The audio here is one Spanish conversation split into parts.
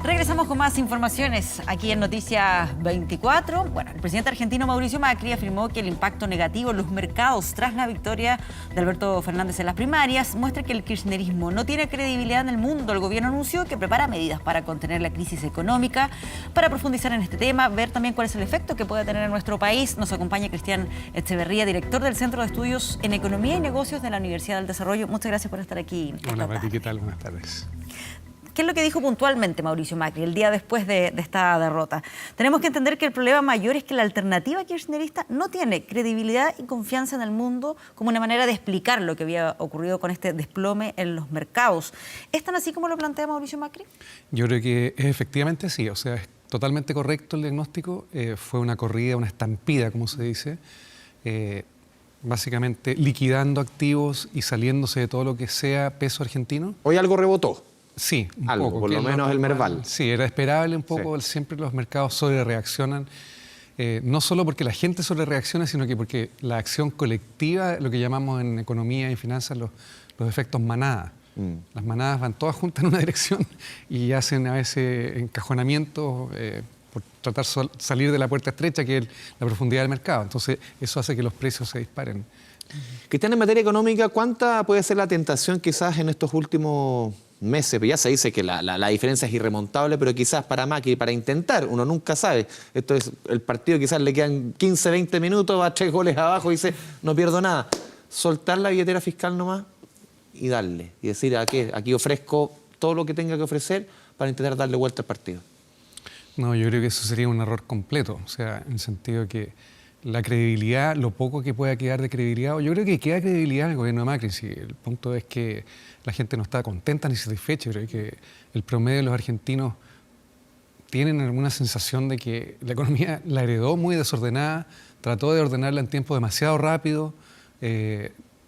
Regresamos con más informaciones aquí en Noticias 24. Bueno, el presidente argentino Mauricio Macri afirmó que el impacto negativo en los mercados tras la victoria de Alberto Fernández en las primarias muestra que el kirchnerismo no tiene credibilidad en el mundo. El gobierno anunció que prepara medidas para contener la crisis económica. Para profundizar en este tema, ver también cuál es el efecto que puede tener en nuestro país, nos acompaña Cristian Echeverría, director del Centro de Estudios en Economía y Negocios de la Universidad del Desarrollo. Muchas gracias por estar aquí. Hola, Pati, ¿qué tal? Buenas tardes. ¿Qué es lo que dijo puntualmente Mauricio Macri el día después de esta derrota? Tenemos que entender que el problema mayor es que la alternativa kirchnerista no tiene credibilidad y confianza en el mundo como una manera de explicar lo que había ocurrido con este desplome en los mercados. ¿Es tan así como lo plantea Mauricio Macri? Yo creo que efectivamente sí, o sea, es totalmente correcto el diagnóstico. Fue una corrida, una estampida, como se dice, básicamente liquidando activos y saliéndose de todo lo que sea peso argentino. Hoy algo rebotó. Sí, un algo, poco, por lo menos el Merval. Sí, era esperable un poco, sí. Siempre los mercados sobrereaccionan, no solo porque la gente sobrereacciona, sino que porque la acción colectiva, lo que llamamos en economía y finanzas los efectos manada. Las manadas van todas juntas en una dirección y hacen a veces encajonamientos por tratar de salir de la puerta estrecha, que es la profundidad del mercado. Entonces, eso hace que los precios se disparen. Cristian, en materia económica, ¿cuánta puede ser la tentación quizás en estos últimos meses? Ya se dice que la diferencia es irremontable, pero quizás para Macri, para intentar, uno nunca sabe. Esto es el partido, quizás le quedan 15, 20 minutos, va 3 goles abajo y dice, no pierdo nada. Soltar la billetera fiscal nomás y darle. Y decir, aquí ofrezco todo lo que tenga que ofrecer para intentar darle vuelta al partido. No, yo creo que eso sería un error completo. O sea, en el sentido que la credibilidad, lo poco que pueda quedar de credibilidad, yo creo que queda credibilidad en el gobierno de Macri. Si el punto es que la gente no está contenta ni satisfecha. Creo que el promedio de los argentinos tienen alguna sensación de que la economía la heredó muy desordenada, trató de ordenarla en tiempo demasiado rápido,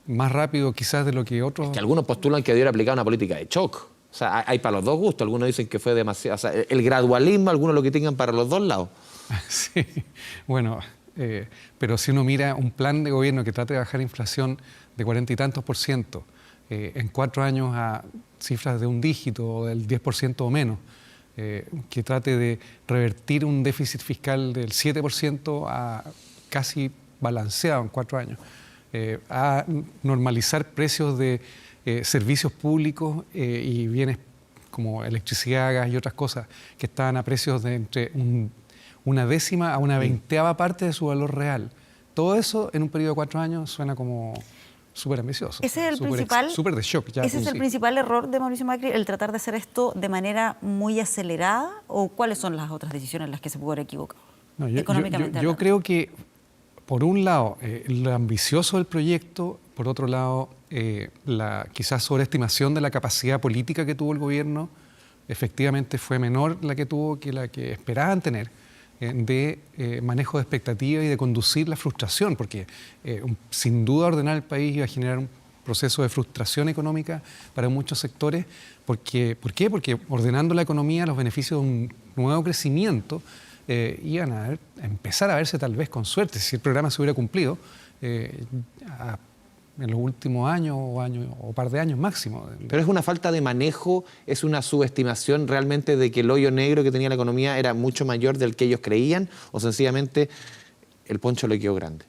más rápido quizás de lo que otros... Es que algunos postulan que debiera aplicar una política de shock. O sea, hay para los dos gustos. Algunos dicen que fue demasiado... O sea, el gradualismo, algunos lo que tengan para los dos lados. Sí, bueno... pero si uno mira un plan de gobierno que trate de bajar inflación de 40 y tantos %, en 4 años a cifras de un dígito o del 10% o menos, que trate de revertir un déficit fiscal del 7% a casi balanceado en 4 años, a normalizar precios de servicios públicos y bienes como electricidad, gas y otras cosas que estaban a precios de entre una décima a una 20ª parte de su valor real. Todo eso en un periodo de 4 años suena como súper ambicioso. Ese es el principal... Súper de shock. ¿Ese es el principal error de Mauricio Macri, el tratar de hacer esto de manera muy acelerada? ¿O cuáles son las otras decisiones en las que se pudo haber equivocado? No, económicamente yo creo que, por un lado, lo ambicioso del proyecto, por otro lado, la quizás sobreestimación de la capacidad política que tuvo el gobierno, efectivamente fue menor la que tuvo que la que esperaban tener, de manejo de expectativas y de conducir la frustración, porque sin duda ordenar el país iba a generar un proceso de frustración económica para muchos sectores. ¿Por qué? Porque ordenando la economía, los beneficios de un nuevo crecimiento iban a empezar a verse tal vez con suerte, si el programa se hubiera cumplido en los últimos años o par de años máximo. Pero es una falta de manejo, es una subestimación realmente de que el hoyo negro que tenía la economía era mucho mayor del que ellos creían, o sencillamente el poncho le quedó grande.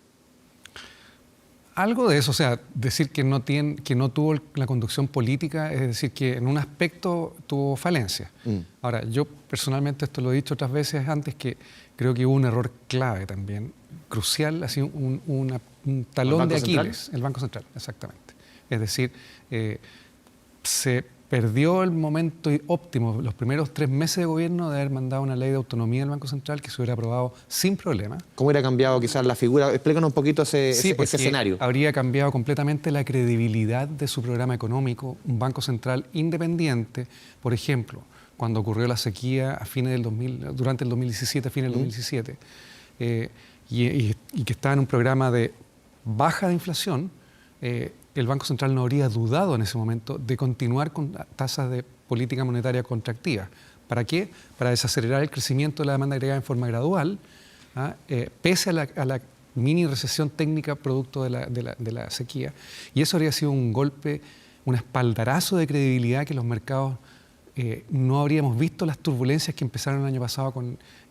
Algo de eso, o sea, decir que no tuvo la conducción política, es decir, que en un aspecto tuvo falencia. Ahora, yo personalmente, esto lo he dicho otras veces antes, que creo que hubo un error clave también, crucial, así un talón de Aquiles, el Banco Central, exactamente. Es decir, se perdió el momento óptimo, los primeros 3 meses de gobierno, de haber mandado una ley de autonomía del Banco Central que se hubiera aprobado sin problema. ¿Cómo hubiera cambiado quizás la figura? Explícanos un poquito ese escenario. Habría cambiado completamente la credibilidad de su programa económico, un Banco Central independiente. Por ejemplo, cuando ocurrió la sequía durante el 2017, a fines del 2017, y que estaba en un programa de baja de inflación, el Banco Central no habría dudado en ese momento de continuar con tasas de política monetaria contractiva. ¿Para qué? Para desacelerar el crecimiento de la demanda agregada en forma gradual, pese a la mini recesión técnica producto de la sequía. Y eso habría sido un golpe, un espaldarazo de credibilidad que los mercados no habríamos visto las turbulencias que empezaron el año pasado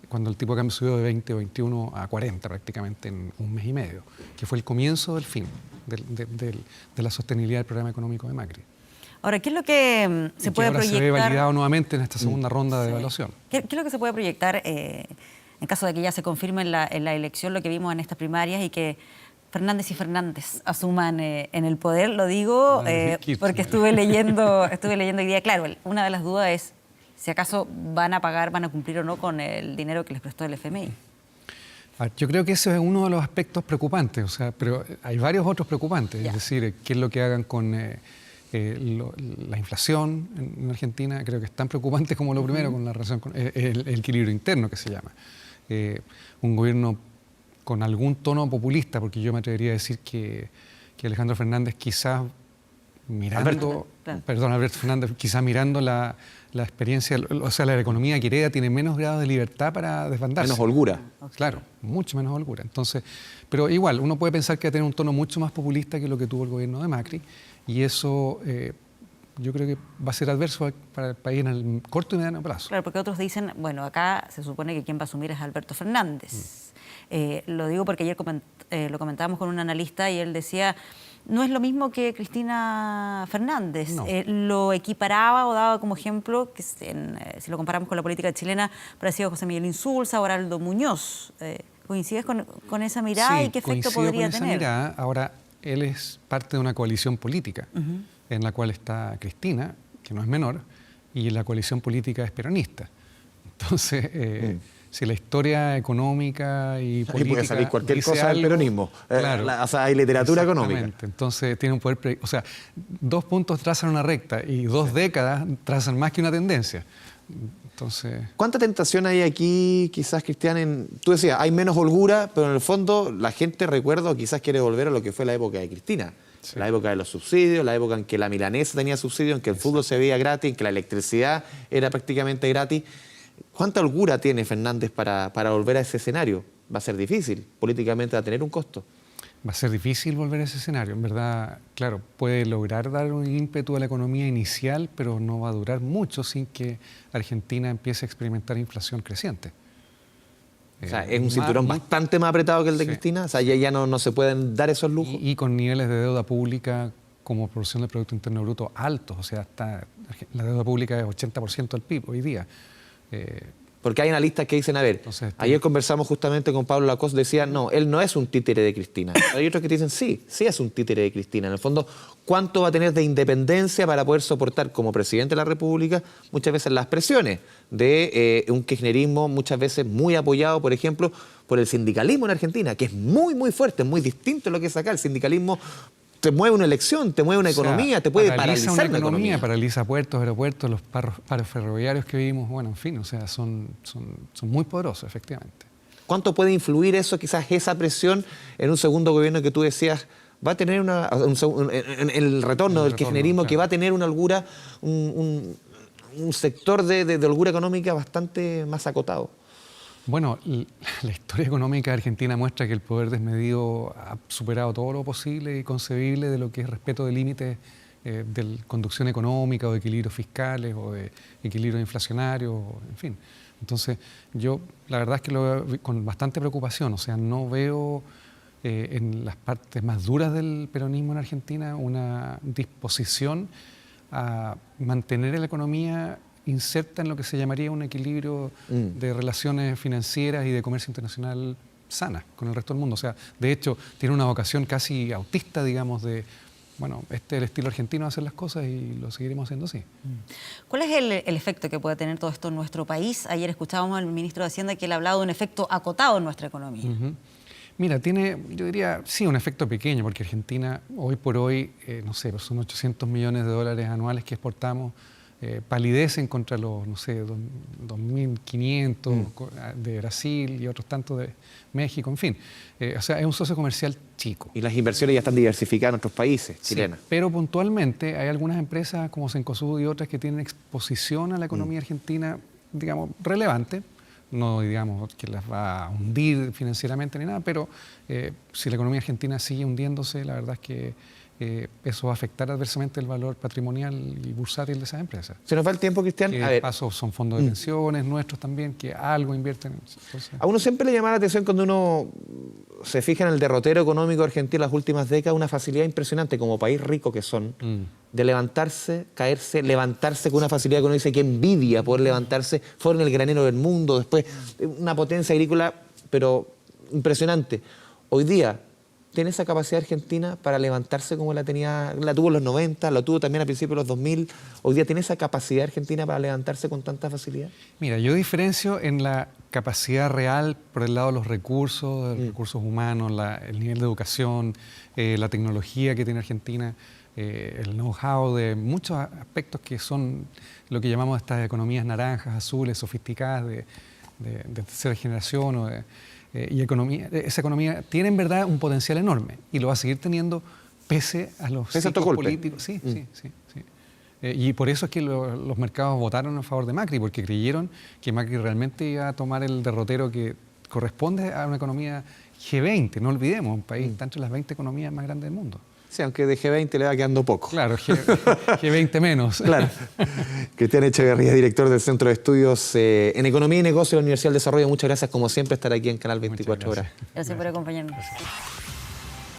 cuando el tipo de cambio subió de 20 o 21 a 40 prácticamente en un mes y medio, que fue el comienzo del fin de la sostenibilidad del programa económico de Macri. Ahora, ¿qué es lo que se puede proyectar? Se ve validado nuevamente en esta segunda ronda de evaluación. ¿Qué es lo que se puede proyectar en caso de que ya se confirme en la elección lo que vimos en estas primarias y que Fernández y Fernández asuman en el poder? Lo digo porque estuve leyendo hoy día. Claro, una de las dudas es si acaso van a cumplir o no con el dinero que les prestó el FMI. Yo creo que ese es uno de los aspectos preocupantes, o sea, pero hay varios otros preocupantes. Es decir, qué es lo que hagan con la inflación en Argentina. Creo que es tan preocupante como lo primero, con la relación con el equilibrio interno, que se llama. Un gobierno con algún tono populista, porque yo me atrevería a decir que Alejandro Fernández quizás mirando, Alberto Fernández quizás mirando la experiencia, o sea, la economía que hereda tiene menos grado de libertad para desbandarse. Menos holgura. Claro, mucho menos holgura. Entonces, pero igual, uno puede pensar que va a tener un tono mucho más populista que lo que tuvo el gobierno de Macri, y eso yo creo que va a ser adverso para el país en el corto y mediano plazo. Claro, porque otros dicen, bueno, acá se supone que quien va a asumir es Alberto Fernández. Lo digo porque ayer lo comentábamos con un analista y él decía, no es lo mismo que Cristina Fernández. No. Lo equiparaba o daba como ejemplo, que si lo comparamos con la política chilena, parecido a José Miguel Insulza o Araldo Muñoz. ¿Coincides con esa mirada Sí, y qué efecto podría con esa tener? Mirada. Ahora, él es parte de una coalición política en la cual está Cristina, que no es menor, y la coalición política es peronista. Entonces, si la historia económica y política... Ahí puede salir cualquier dice cosa del algo, peronismo. Claro, O sea, hay literatura económica. exactamente. Entonces, tiene un poder... O sea, 2 puntos trazan una recta y 2 décadas trazan más que una tendencia. Entonces... ¿Cuánta tentación hay aquí, quizás, Cristian? Tú decías, hay menos holgura, pero en el fondo la gente, recuerdo, quizás quiere volver a lo que fue la época de Cristina. Sí. La época de los subsidios, la época en que la milanesa tenía subsidios, en que el fútbol se veía gratis, en que la electricidad era prácticamente gratis. ¿Cuánta holgura tiene Fernández para volver a ese escenario? Va a ser difícil, políticamente va a tener un costo. Va a ser difícil volver a ese escenario. En verdad, claro, puede lograr dar un ímpetu a la economía inicial, pero no va a durar mucho sin que Argentina empiece a experimentar inflación creciente. O sea, es un cinturón bastante más apretado que el de Cristina. O sea, ya no se pueden dar esos lujos. Y con niveles de deuda pública como proporción del Producto Interno Bruto altos. O sea, la deuda pública es 80% del PIB hoy día. Porque hay analistas que dicen, a ver, ayer conversamos justamente con Pablo Lacoste, decía, no, él no es un títere de Cristina. Hay otros que te dicen, sí es un títere de Cristina. En el fondo, ¿cuánto va a tener de independencia para poder soportar como presidente de la República muchas veces las presiones de un kirchnerismo muchas veces muy apoyado, por ejemplo, por el sindicalismo en Argentina, que es muy, muy fuerte, muy distinto a lo que es acá. El sindicalismo te mueve una elección, te mueve una economía, te puede paralizar una economía. Paraliza puertos, aeropuertos, los paros ferroviarios que vivimos, bueno, en fin, o sea, son muy poderosos, efectivamente. ¿Cuánto puede influir eso, quizás esa presión, en un segundo gobierno que tú decías, va a tener el retorno del kirchnerismo, claro, que va a tener una holgura, un sector de holgura económica bastante más acotado? Bueno, la historia económica de Argentina muestra que el poder desmedido ha superado todo lo posible y concebible de lo que es respeto de límites de conducción económica o de equilibrios fiscales o de equilibrios inflacionarios, en fin. Entonces, yo la verdad es que lo veo con bastante preocupación. O sea, no veo en las partes más duras del peronismo en Argentina una disposición a mantener la economía inserta en lo que se llamaría un equilibrio de relaciones financieras y de comercio internacional sana con el resto del mundo. O sea, de hecho, tiene una vocación casi autista, digamos, de, bueno, este es el estilo argentino de hacer las cosas y lo seguiremos haciendo así. ¿Cuál es el efecto que puede tener todo esto en nuestro país? Ayer escuchábamos al ministro de Hacienda que él hablaba de un efecto acotado en nuestra economía. Mira, tiene, yo diría, sí, un efecto pequeño, porque Argentina, hoy por hoy, no sé, son 800 millones de dólares anuales que exportamos, palidecen contra los, no sé, 2.500 de Brasil y otros tantos de México, en fin. O sea, es un socio comercial chico. Y las inversiones ya están diversificadas en otros países, chilenas. Sí, pero puntualmente hay algunas empresas como Cencosud y otras que tienen exposición a la economía argentina, digamos, relevante. No digamos que las va a hundir financieramente ni nada, pero si la economía argentina sigue hundiéndose, la verdad es que eso va a afectar adversamente el valor patrimonial y bursátil de esas empresas. Se nos va el tiempo, Cristian. Que A de ver, paso son fondos de pensiones nuestros también, que algo invierten. Entonces, a uno siempre le llama la atención cuando uno se fija en el derrotero económico argentino en las últimas décadas, una facilidad impresionante como país rico que son, de levantarse, caerse, levantarse con una facilidad que uno dice que envidia poder levantarse. Fueron el granero del mundo, después una potencia agrícola, pero impresionante. Hoy día, ¿tiene esa capacidad Argentina para levantarse como la tuvo en los 90, la tuvo también a principios de los 2000? ¿Hoy día tiene esa capacidad Argentina para levantarse con tanta facilidad? mira, yo diferencio en la capacidad real por el lado de los recursos humanos, el nivel de educación, la tecnología que tiene Argentina, el know-how de muchos aspectos que son lo que llamamos estas economías naranjas, azules, sofisticadas, de tercera generación. Y esa economía tiene en verdad un potencial enorme y lo va a seguir teniendo pese a los ciclos políticos. Sí. Y por eso es que los mercados votaron a favor de Macri, porque creyeron que Macri realmente iba a tomar el derrotero que corresponde a una economía G20, no olvidemos, un país está entre las 20 economías más grandes del mundo. Sí, aunque de G20 le va quedando poco. Claro, G20 menos. Claro. Cristian Echeverría, director del Centro de Estudios en Economía y Negocios de la Universidad del Desarrollo. Muchas gracias, como siempre, estar aquí en Canal 24 Horas. Gracias por acompañarnos. Gracias.